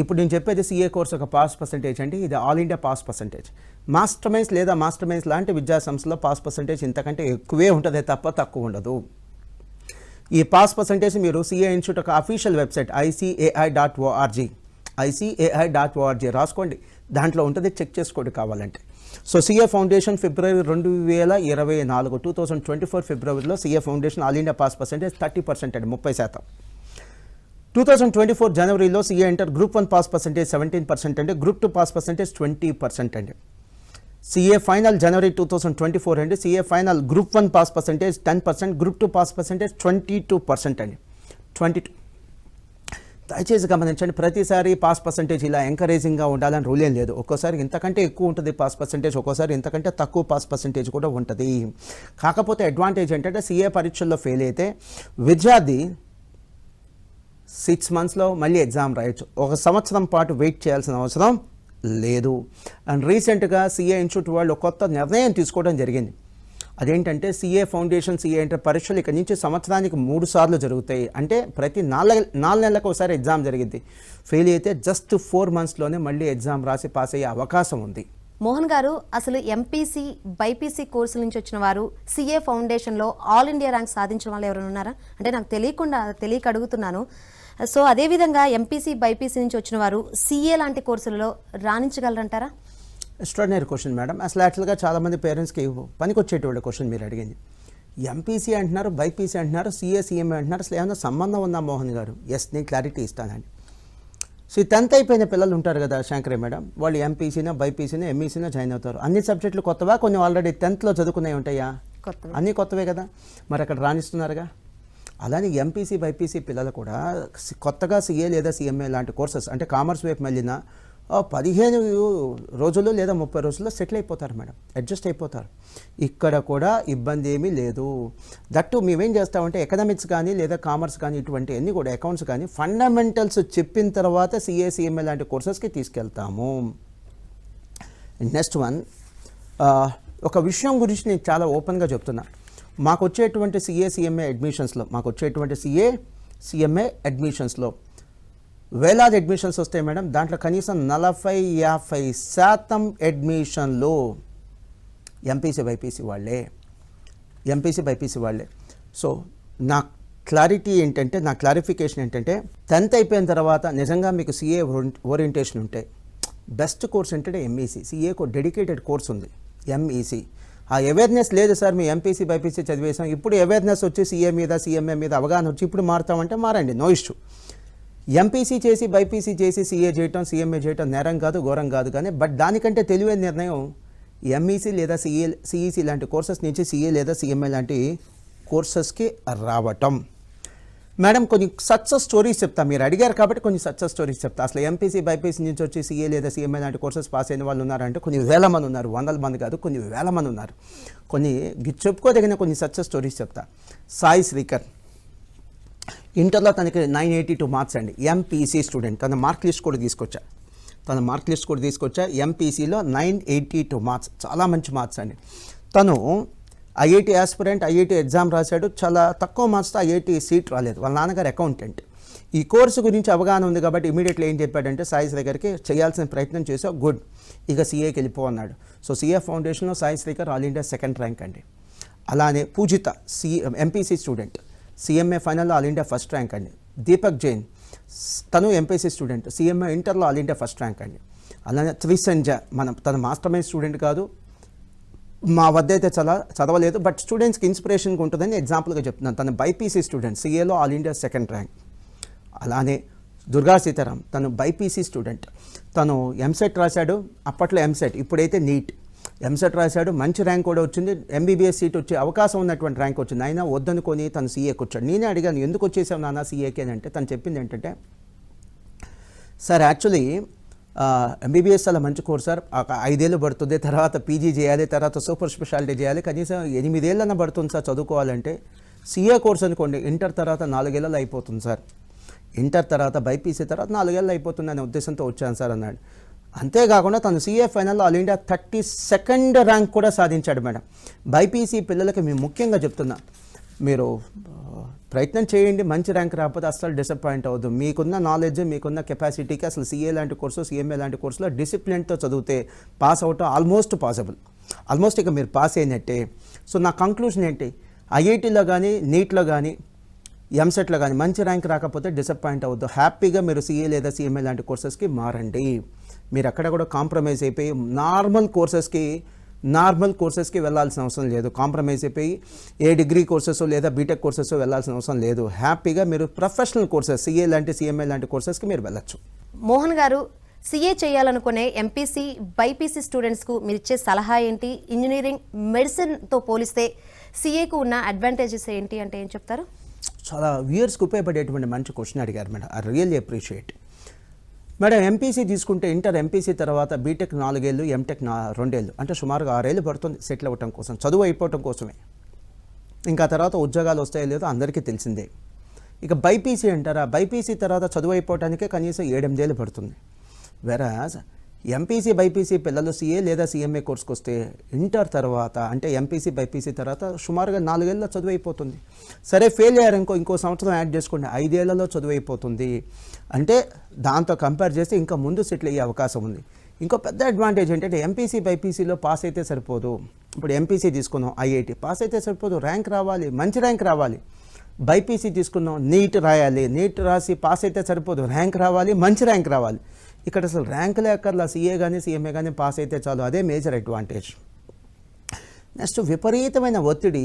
B: ఇప్పుడు నేను చెప్పేది సీఏ కోర్సు ఒక పాస్ పర్సంటేజ్ అంటే ఇది all India pass percentage. Master Minds లేదా మాస్టర్ మైన్స్ లాంటి విద్యా సంస్థలో పాస్ పర్సంటేజ్ ఇంతకంటే ఎక్కువే ఉంటుంది తప్ప తక్కువ ఉండదు. ఈ పాస్ పర్సంటేజ్ మీరు సీఏ ఇన్స్టిట్యూట్ ఒక అఫీషియల్ వెబ్సైట్ ICAI.org రాసుకోండి, దాంట్లో ఉంటుంది, చెక్ చేసుకోండి కావాలంటే. సో సీఏ ఫౌండేషన్ ఫిబ్రవరి 2024 2024 ఫిబ్రవరిలో CA foundation all India pass percentage 30% అండి, 30%. 2024 జనవరిలో CA inter group 1 pass percentage 17% అండి, గ్రూప్ 2 పాస్ పర్సంటేజ్ 20% అండి. సీఏ ఫైనల్ జనవరి 2024 అండి, CA final group 1 pass percentage 10%, group 2 pass percentage 22% అండి, 22. దయచేసి గమనించండి, ప్రతిసారి పాస్ పర్సంటేజ్ ఇలా ఎంకరేజింగ్గా ఉండాలని రూల్ ఏం లేదు. ఒక్కోసారి ఇంతకంటే ఎక్కువ ఉంటుంది పాస్ పర్సంటేజ్, ఒక్కోసారి ఇంతకంటే తక్కువ పాస్ పర్సంటేజ్ కూడా ఉంటుంది. కాకపోతే అడ్వాంటేజ్ ఏంటంటే సీఏ పరీక్షల్లో ఫెయిల్ అయితే విద్యార్థి 6 మంత్స్లో మళ్ళీ ఎగ్జామ్ రాయొచ్చు, 1 సంవత్సరం పాటు వెయిట్ చేయాల్సిన అవసరం లేదు. అండ్ రీసెంట్గా సీఏ ఇన్స్టిట్యూట్ వాళ్ళు కొత్త నిర్ణయం తీసుకోవడం జరిగింది. అదేంటంటే సీఏ ఫౌండేషన్ సీఏ ఇంటర్ పరీక్షలు ఇక నుంచి సంవత్సరానికి 3 సార్లు జరుగుతాయి. అంటే ప్రతి 4 నెలలకు ఒకసారి ఎగ్జామ్ జరిగింది. ఫెయిల్ అయితే జస్ట్ 4 మంత్స్లోనే మళ్ళీ ఎగ్జామ్ రాసి పాస్ అయ్యే అవకాశం ఉంది.
A: మోహన్ గారు, అసలు ఎంపీసీ బైపీసీ కోర్సుల నుంచి వచ్చిన వారు సీఏ ఫౌండేషన్లో ఆల్ ఇండియా ర్యాంక్ సాధించిన వాళ్ళు ఎవరైనా ఉన్నారా? అంటే నాకు తెలియక అడుగుతున్నాను. సో అదేవిధంగా ఎంపీసీ బైపీసీ నుంచి వచ్చిన వారు సీఏ లాంటి కోర్సులలో రాణించగలరంటారా?
B: Extraordinary question madam. అసలు యాక్చువల్గా చాలామంది పేరెంట్స్కి పనికొచ్చేటువంటి క్వశ్చన్ మీరు అడిగింది. ఎంపీసీ అంటున్నారు, బైపీసీ అంటున్నారు, సీఏ సిఎంఏ అంటున్నారు, అసలు ఏమన్నా సంబంధం ఉందా మోహన్ గారు? ఎస్, నేను క్లారిటీ ఇస్తానండి. సో 10th అయిపోయిన పిల్లలు ఉంటారు కదా శంకరే మేడం, వాళ్ళు ఎంపీసీనో బైపీసీనో ఎంఈసీనో జాయిన్ అవుతారు. అన్ని సబ్జెక్టులు కొత్తవా? కొన్ని ఆల్రెడీ 10thలో చదువుకునే ఉంటాయా? అన్నీ కొత్తవే కదా, మరి అక్కడ రాణిస్తున్నారుగా. అలానే ఎంపీసీ బైపీసీ పిల్లలు కూడా కొత్తగా సీఏ లేదా సిఎంఏ లాంటి కోర్సెస్ అంటే కామర్స్ వైపు వెళ్ళిన 15 రోజులు లేదా 30 రోజుల్లో సెటిల్ అయిపోతారు మేడం, అడ్జస్ట్ అయిపోతారు. ఇక్కడ కూడా ఇబ్బంది ఏమీ లేదు. దట్టు మేమేం చేస్తామంటే ఎకనామిక్స్ కానీ లేదా కామర్స్ కానీ ఇటువంటి అన్నీ కూడా అకౌంట్స్ కానీ ఫండమెంటల్స్ చెప్పిన తర్వాత సీఏ సిఎంఏ లాంటి కోర్సెస్కి తీసుకెళ్తాము. నెక్స్ట్ వన్, ఒక విషయం గురించి నేను చాలా ఓపెన్గా చెప్తున్నా. మాకు వచ్చేటువంటి సీఏ సిఎంఏ అడ్మిషన్స్లో వేలాది అడ్మిషన్స్ వస్తాయి మేడం. దాంట్లో కనీసం 40-50% అడ్మిషన్లు ఎంపీసీ బైపీసీ వాళ్ళే. సో నా క్లారిఫికేషన్ ఏంటంటే 10th అయిపోయిన తర్వాత నిజంగా మీకు సీఏ ఓరియంటేషన్ ఉంటే బెస్ట్ కోర్స్ ఏంటంటే ఎంఈసీ. సీఏకు డెడికేటెడ్ కోర్స్ ఉంది ఎంఈసీ. ఆ అవేర్నెస్ లేదు సార్, మీ ఎంపీసీ బైపీసీ చదివేసాం, ఇప్పుడు అవేర్నెస్ వచ్చి సీఏ మీద సిఎంఏ మీద అవగాహన వచ్చి ఇప్పుడు మారుతామంటే మారండి, నో ఇష్యూ. ఎంపీసీ చేసి బైపీసీ చేసి సీఏ చేయటం సిఎంఏ చేయటం నేరం కాదు, ఘోరం కాదు. కానీ బట్ దానికంటే తెలివైన నిర్ణయం ఎంఈసీ లేదా సిఈసీ లాంటి కోర్సెస్ నుంచి సీఏ లేదా సిఎంఏ లాంటి కోర్సెస్కి రావటం. మేడం కొన్ని సక్సెస్ స్టోరీస్ చెప్తా, మీరు అడిగారు కాబట్టి కొన్ని సక్సెస్ స్టోరీస్ చెప్తా. అసలు ఎంపీసీ బైపీసీ నుంచి వచ్చి సీఏ లేదా సీఎంఏ లాంటి కోర్సెస్ పాస్ అయిన వాళ్ళు ఉన్నారంటే కొన్ని వేల మంది ఉన్నారు, వందల మంది కాదు, కొన్ని వేల మంది ఉన్నారు. కొన్ని చెప్పుకోదగిన కొన్ని సక్సెస్ స్టోరీస్ చెప్తా. సాయి శ్రీకర్ ఇంటర్లో తనకి 982 మార్క్స్ అండి, ఎంపీసీ స్టూడెంట్. తన మార్క్ లిస్ట్ కూడా తీసుకొచ్చా. ఎంపీసీలో 982 మార్క్స్, చాలా మంచి మార్క్స్ అండి. తను ఐఐటి ఆస్పిరెంట్, ఐఐటి ఎగ్జామ్ రాశాడు, చాలా తక్కువ మార్క్స్తో ఐఐటి సీట్ రాలేదు. వాళ్ళ నాన్నగారు అకౌంటెంట్. ఈ కోర్సు గురించి అవగాహన ఉంది కాబట్టి ఇమీడియట్లీ ఏం చెప్పాడంటే సాయి శ్రీకర్కి చేయాల్సిన ప్రయత్నం చేసావు, గుడ్, ఇక సీఏకి వెళ్ళిపో అన్నాడు. సో సీఏ ఫౌండేషన్లో Sai Srikar all India 2nd rank అండి. అలానే పూజిత ఎంపీసీ స్టూడెంట్, సీఎంఏ ఫైనల్లో ఆల్ ఇండియా 1st ర్యాంక్ అండి. దీపక్ జైన్ తను ఎంపీసీ స్టూడెంట్, సీఎంఏ ఇంటర్లో ఆల్ ఇండియా 1st ర్యాంక్ అండి. అలానే త్రిసంజ తన మాస్టర్ మైండ్ స్టూడెంట్ కాదు, మా వద్ద అయితే చాలా చదవలేదు, బట్ స్టూడెంట్స్కి ఇన్స్పిరేషన్గా ఉంటుందని ఎగ్జాంపుల్గా చెప్తున్నాను. తను బైపీసీ స్టూడెంట్, సీఏలో ఆల్ ఇండియా 2nd ర్యాంక్. అలానే దుర్గా సీతారాం తను బైపీసీ స్టూడెంట్, తను ఎంసెట్ రాశాడు, అప్పట్లో ఎంసెట్, ఇప్పుడైతే నీట్. ఎంసెట్ రాశాడు, మంచి ర్యాంక్ కూడా వచ్చింది, ఎంబీబీఎస్ సీట్ వచ్చే అవకాశం ఉన్నటువంటి ర్యాంక్ వచ్చింది. అయినా వద్దనుకొని తను సీఏకి వచ్చాడు. నేనే అడిగాను ఎందుకు వచ్చేసావు నాన్న సీఏకి అని అంటే తను చెప్పింది ఏంటంటే, సార్ యాక్చువల్లీ ఎంబీబీఎస్ చాలా మంచి కోర్స్ సార్, 5 ఏళ్ళు పడుతుంది, తర్వాత పీజీ చేయాలి, తర్వాత సూపర్ స్పెషాలిటీ చేయాలి, కనీసం 8 ఏళ్ళన్నా పడుతుంది సార్ చదువుకోవాలంటే. సీఏ కోర్స్ అనుకోండి ఇంటర్ తర్వాత 4 ఏళ్ళలో అయిపోతుంది సార్, ఇంటర్ తర్వాత బైపీసీ తర్వాత 4 ఏళ్ళు అయిపోతుంది అనే ఉద్దేశంతో వచ్చాను సార్ అన్నాడు. అంతేకాకుండా తను సీఏ ఫైనల్లో ఆల్ ఇండియా 32nd ర్యాంక్ కూడా సాధించాడు మేడం. బైపీసీ పిల్లలకి మేము ముఖ్యంగా చెప్తున్నా, మీరు ప్రయత్నం చేయండి, మంచి ర్యాంక్ రాకపోతే అసలు డిసప్పాయింట్ అవ్వద్దు. మీకున్న నాలెడ్జ్, మీకున్న కెపాసిటీకి అసలు సీఏ లాంటి కోర్సు, సీఎంఏ లాంటి కోర్సులో డిసిప్లిన్తో చదివితే పాస్ అవటం ఆల్మోస్ట్ పాసిబుల్, ఆల్మోస్ట్ ఇక మీరు పాస్ అయినట్టే. సో నా కంక్లూజన్ ఏంటి, ఐఐటీలో కానీ నీట్లో కానీ ఎంసెట్లో కానీ మంచి ర్యాంక్ రాకపోతే డిసప్పాయింట్ అవ్వద్దు, హ్యాపీగా మీరు సీఏ లేదా సీఎంఏ లాంటి కోర్సెస్కి మారండి. మీరు అక్కడ కూడా కాంప్రమైజ్ అయిపోయి నార్మల్ కోర్సెస్కి వెళ్ళాల్సిన అవసరం లేదు. కాంప్రమైజ్ అయిపోయి ఏ డిగ్రీ కోర్సెస్ లేదా బీటెక్ కోర్సెస్ వెళ్ళాల్సిన అవసరం లేదు. హ్యాపీగా మీరు ప్రొఫెషనల్ కోర్సెస్, సీఏ లాంటి సీఎంఏ లాంటి కోర్సెస్కి మీరు వెళ్ళచ్చు.
A: మోహన్ గారు, సీఏ చేయాలనుకునే ఎంపీసీ బైపీసీ స్టూడెంట్స్కు మీరు ఇచ్చే సలహా ఏంటి? ఇంజనీరింగ్ మెడిసిన్తో పోలిస్తే సీఏకు ఉన్న అడ్వాంటేజెస్ ఏంటి అంటే ఏం చెప్తారు?
B: చాలా వ్యూయర్స్కి ఉపయోగపడేటువంటి మంచి క్వశ్చన్ అడిగారు madam, I really appreciate. Madam MPC తీసుకుంటే ఇంటర్ ఎంపీసీ తర్వాత బీటెక్ 4 ఏళ్ళు, ఎంటెక్ 2 ఏళ్ళు, అంటే సుమారుగా 6 ఏళ్ళు పడుతుంది సెటిల్ అవ్వటం కోసం, చదువు అయిపోవటం కోసమే. ఇంకా తర్వాత ఉద్యోగాలు వస్తాయో లేదో అందరికీ తెలిసిందే. ఇక బైపీసీ అంటారా, బైపీసీ తర్వాత చదువు అయిపోవటానికే కనీసం 7-8 ఏళ్ళు పడుతుంది. వెరాజ్ ఎంపీసీ బైపీసీ పిల్లలు సీఏ లేదా సీఎంఏ కోర్స్కి వస్తే ఇంటర్ తర్వాత అంటే ఎంపీసీ బైపీసీ తర్వాత సుమారుగా 4 ఏళ్ళలో చదువు అయిపోతుంది. సరే ఫెయిల్ అయ్యారు ఇంకో సంవత్సరం యాడ్ చేసుకోండి, 5 ఏళ్లలో చదువు అయిపోతుంది. అంటే దాంతో కంపేర్ చేస్తే ఇంకా ముందు సెటిల్ అయ్యే అవకాశం ఉంది. ఇంకో పెద్ద అడ్వాంటేజ్ ఏంటంటే ఎంపీసీ బైపీసీలో పాస్ అయితే సరిపోదు. ఇప్పుడు ఎంపీసీ తీసుకున్నాం, ఐఐటి పాస్ అయితే సరిపోదు, ర్యాంక్ రావాలి, మంచి ర్యాంక్ రావాలి. బైపీసీ తీసుకున్నాం, నీట్ రాయాలి, నీట్ రాసి పాస్ అయితే సరిపోదు, ర్యాంక్ రావాలి, మంచి ర్యాంక్ రావాలి. ఇక్కడ అసలు ర్యాంకులే అక్కర్లా, సీఏ కానీ సీఎంఏ కానీ పాస్ అయితే చాలు, అదే మేజర్ అడ్వాంటేజ్. నెక్స్ట్ విపరీతమైన ఒత్తిడి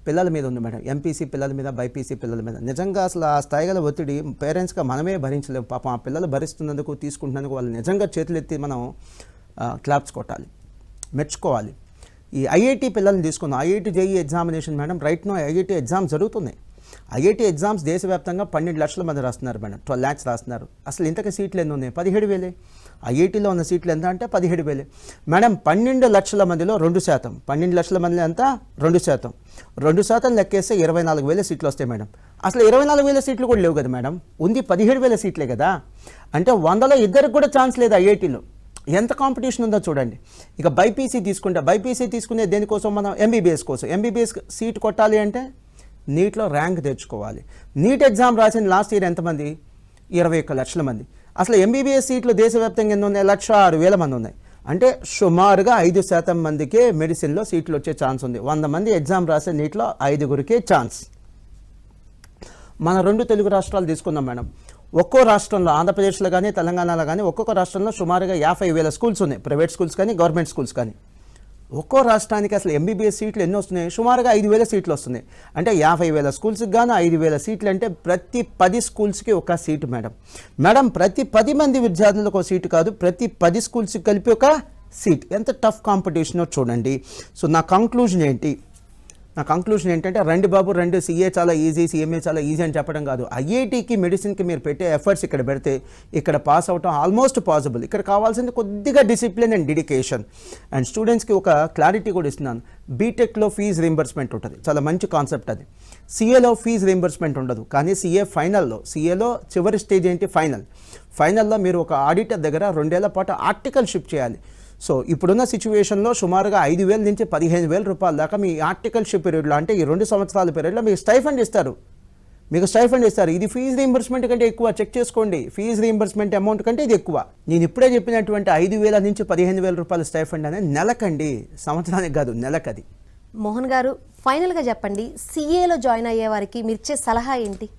B: పిల్లల మీద ఉంది మేడం, ఎంపీసీ పిల్లల మీద, బైపీసీ పిల్లల మీద. నిజంగా అసలు ఆ స్థాయిగల ఒత్తిడి పేరెంట్స్గా మనమే భరించలేము. పాపం ఆ పిల్లలు భరిస్తున్నందుకు, తీసుకుంటున్నందుకు వాళ్ళు నిజంగా చేతులెత్తి మనం క్లాప్స్ కొట్టాలి, మెచ్చుకోవాలి. ఈ ఐఐటి పిల్లల్ని తీసుకుందాం, IIT JEE examination madam, right no IIT exam జరుగుతున్నాయి. ఐఐటి ఎగ్జామ్స్ దేశవ్యాప్తంగా 12 లక్షల మంది రాస్తున్నారు మేడం, 12 lakhs రాస్తున్నారు. అసలు ఇంతకీ సీట్లు ఎన్ని ఉన్నాయి? 17,000. ఐఐటీలో ఉన్న సీట్లు ఎంత అంటే 17,000 మేడం. 12 లక్షల మందిలో 2%, 12 లక్షల మందిలో ఎంత 2%, 2% లెక్కేస్తే 24,000 సీట్లు వస్తాయి మేడం. అసలు 24,000 సీట్లు కూడా లేవు కదా మేడం, ఉంది 17,000 సీట్లే కదా. అంటే 100లో 2 కూడా ఛాన్స్ లేదు ఐఐటీలో. ఎంత కాంపిటీషన్ ఉందో చూడండి. ఇక బైపీసీ తీసుకుంటే, బైపీసీ తీసుకునే దేనికోసం మనం ఎంబీబీఎస్ కోసం, ఎంబీబీఎస్ సీట్ కొట్టాలి అంటే నీట్లో ర్యాంక్ తెచ్చుకోవాలి. నీట్ ఎగ్జామ్ రాసిన లాస్ట్ ఇయర్ ఎంతమంది? 21 లక్షల మంది. అసలు ఎంబీబీఎస్ సీట్లు దేశవ్యాప్తంగా ఎన్ని ఉన్నాయి? 106,000 మంది ఉన్నాయి. అంటే సుమారుగా 5% మందికే మెడిసిన్లో సీట్లు వచ్చే ఛాన్స్ ఉంది. 100 మంది ఎగ్జామ్ రాసే నీట్లో 5గురికే ఛాన్స్. మన 2 తెలుగు రాష్ట్రాలు తీసుకుందాం మేడం. ఒక్కో రాష్ట్రంలో, ఆంధ్రప్రదేశ్లో కానీ తెలంగాణలో కానీ ఒక్కొక్క రాష్ట్రంలో సుమారుగా 50,000 స్కూల్స్ ఉన్నాయి, ప్రైవేట్ స్కూల్స్ కానీ గవర్నమెంట్ స్కూల్స్ కానీ. ఒక్కో రాష్ట్రానికి అసలు ఎంబీబీఎస్ సీట్లు ఎన్ని వస్తున్నాయి? సుమారుగా 5,000 సీట్లు వస్తున్నాయి. అంటే 50,000 స్కూల్స్కి గాను 5,000 సీట్లు అంటే ప్రతి 10 స్కూల్స్కి ఒక సీటు మేడం. మేడం ప్రతి 10 మంది విద్యార్థులకు ఒక సీటు కాదు, ప్రతి 10 స్కూల్స్కి కలిపి ఒక సీట్. ఎంత టఫ్ కాంపిటీషనో చూడండి. సో నా కంక్లూజన్ ఏంటి? నా కంక్లూషన్ ఏంటంటే రండి బాబు రండి, సీఏ చాలా ఈజీ, సిఎంఏ చాలా ఈజీ అని చెప్పడం కాదు. ఐఐటికి మెడిసిన్కి మీరు పెట్టే ఎఫర్ట్స్ ఇక్కడ పెడితే ఇక్కడ పాస్ అవటం ఆల్మోస్ట్ పాసిబుల్. ఇక్కడ కావాల్సింది కొద్దిగా డిసిప్లిన్ అండ్ డెడికేషన్. అండ్ స్టూడెంట్స్కి ఒక క్లారిటీ కూడా ఇస్తున్నాను. బీటెక్లో ఫీజు రీంబర్స్మెంట్ ఉంటుంది, చాలా మంచి కాన్సెప్ట్ అది. సీఏలో ఫీజు రీంబర్స్మెంట్ ఉండదు, కానీ సీఏ ఫైనల్లో, సీఏలో చివరి స్టేజ్ ఏంటి, ఫైనల్లో మీరు ఒక ఆడిటర్ దగ్గర 2 ఏళ్ల పాటు ఆర్టికల్షిప్ చేయాలి. సో ఇప్పుడున్న సిచ్యువేషన్లో సుమారుగా 5,000 నుంచి 15,000 రూపాయల దాకా మీ ఆర్టికల్షిప్ పీరియడ్లో, అంటే ఈ 2 సంవత్సరాల పీరియడ్లో మీకు స్టైఫండ్ ఇస్తారు. ఇది ఫీజు రీంబర్స్మెంట్ కంటే ఎక్కువ. చెక్ చేసుకోండి, ఫీజు రీంబర్స్మెంట్ అమౌంట్ కంటే ఇది ఎక్కువ. నేను ఇప్పుడే చెప్పినటువంటి 5,000 నుంచి 15,000 రూపాయల స్టైఫండ్ అనేది నెలకండి, సంవత్సరానికి కాదు, నెలకది.
A: మోహన్ గారు, ఫైనల్గా చెప్పండి, సీఏలో జాయిన్ అయ్యే వారికి మీరు ఇచ్చే సలహా ఏంటి?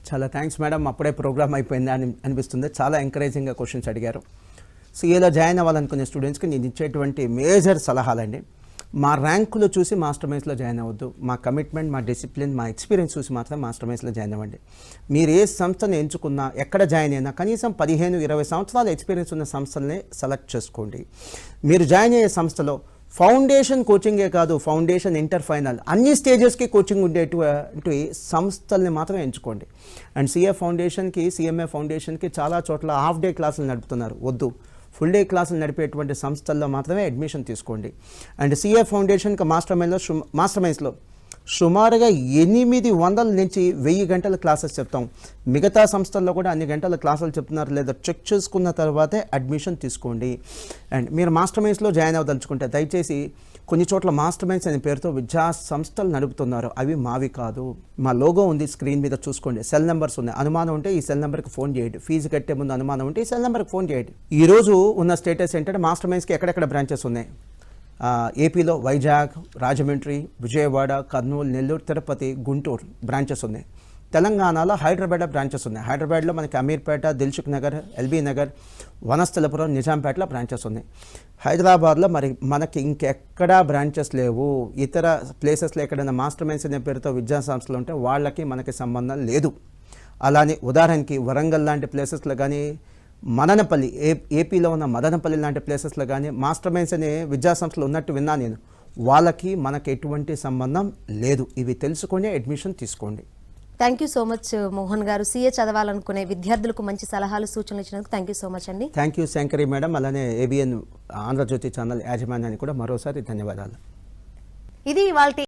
B: చాలా థ్యాంక్స్ మేడం, అప్పుడే ప్రోగ్రామ్ అయిపోయింది అని అనిపిస్తుంది. చాలా ఎంకరేజింగ్గా క్వశ్చన్స్ అడిగారు. సీఏలో జాయిన్ అవ్వాలనుకునే స్టూడెంట్స్కి నేను ఇచ్చేటువంటి మేజర్ సలహాలండి. మా ర్యాంకులు చూసి మాస్టర్ మైన్స్లో జాయిన్ అవ్వద్దు. మా కమిట్మెంట్, మా డిసిప్లిన్, మా ఎక్స్పీరియన్స్ చూసి మాత్రం మాస్టర్ మైన్స్లో జాయిన్ అవ్వండి. మీరు ఏ సంస్థను ఎంచుకున్నా, ఎక్కడ జాయిన్ అయినా కనీసం 15-20 సంవత్సరాల ఎక్స్పీరియన్స్ ఉన్న సంస్థలనే సెలెక్ట్ చేసుకోండి. మీరు జాయిన్ అయ్యే సంస్థలో ఫౌండేషన్ కోచింగే కాదు, ఫౌండేషన్, ఇంటర్, ఫైనల్ అన్ని స్టేజెస్కి కోచింగ్ ఉండేటువంటి సంస్థల్ని మాత్రమే ఎంచుకోండి. అండ్ సీఏ ఫౌండేషన్కి, సిఎంఏ ఫౌండేషన్కి చాలా చోట్ల హాఫ్ డే క్లాసులు నడుపుతున్నారు, వద్దు. ఫుల్ డే క్లాసులు నడిపేటువంటి సంస్థల్లో మాత్రమే అడ్మిషన్ తీసుకోండి. అండ్ సీఏ ఫౌండేషన్కి మాస్టర్ మైన్స్లో సుమారుగా 800 నుంచి 1000 గంటల క్లాసెస్ చెప్తాం. మిగతా సంస్థల్లో కూడా అన్ని గంటల క్లాసులు చెప్తున్నారు లేదా చెక్ చేసుకున్న తర్వాతే అడ్మిషన్ తీసుకోండి. అండ్ మీరు మాస్టర్ మైన్స్లో జాయిన్ అవ్వదలుచుకుంటే దయచేసి, కొన్ని చోట్ల మాస్టర్ మైన్స్ అనే పేరుతో విద్యా సంస్థలు నడుపుతున్నారు, అవి మావి కాదు. మా లోగో ఉంది స్క్రీన్ మీద, చూసుకోండి. సెల్ నెంబర్స్ ఉన్నాయి, అనుమానం ఉంటే ఈ సెల్ నెంబర్కి ఫోన్ చేయండి. ఫీజు కట్టే ముందు అనుమానం ఉంటే ఈ సెల్ నెంబర్కి ఫోన్ చేయండి. ఈరోజు ఉన్న స్టేటస్ ఏంటంటే మాస్టర్ మైన్స్కి ఎక్కడెక్కడ బ్రాంచెస్ ఉన్నాయి. ఏపీలో వైజాగ్, రాజమండ్రి, విజయవాడ, కర్నూలు, నెల్లూరు, తిరుపతి, గుంటూరు బ్రాంచెస్ ఉన్నాయి. తెలంగాణలో హైదరాబాద్ బ్రాంచెస్ ఉన్నాయి. హైదరాబాద్లో మనకి అమీర్పేట, దిల్సుఖ్ నగర్, ఎల్బీ నగర్, వనస్థలపురం, నిజాంపేటలో బ్రాంచెస్ ఉన్నాయి. హైదరాబాద్లో మనకి ఇంకెక్కడా బ్రాంచెస్ లేవు. ఇతర ప్లేసెస్లో ఎక్కడైనా మాస్టర్ మైన్స్ అనే పేరుతో విద్యా సంస్థలు ఉంటే వాళ్ళకి మనకి సంబంధం లేదు. అలానే ఉదాహరణకి వరంగల్ లాంటి ప్లేసెస్లో కానీ, మదనపల్లి, ఏపీలో ఉన్న మదనపల్లి లాంటి ప్లేసెస్లో కానీ మాస్టర్ మైన్స్ అనే విద్యా సంస్థలు ఉన్నట్టు విన్నా నేను. వాళ్ళకి మనకు ఎటువంటి సంబంధం లేదు. ఇవి తెలుసుకొని అడ్మిషన్ తీసుకోండి.
A: Thank you so much Mohan గారు. సీఏ చదవాలనుకునే విద్యార్థులకు మంచి సలహాలు, సూచనలు ఇచ్చినందుకు థ్యాంక్ యూ సో మచ్ అండి.
B: Thank you Shankari madam. అలానే ABN ఆంధ్రజ్యోతి ఛానల్ యాజమాన్యానికి కూడా మరోసారి ధన్యవాదాలు.
A: ఇది ఇవాల్టి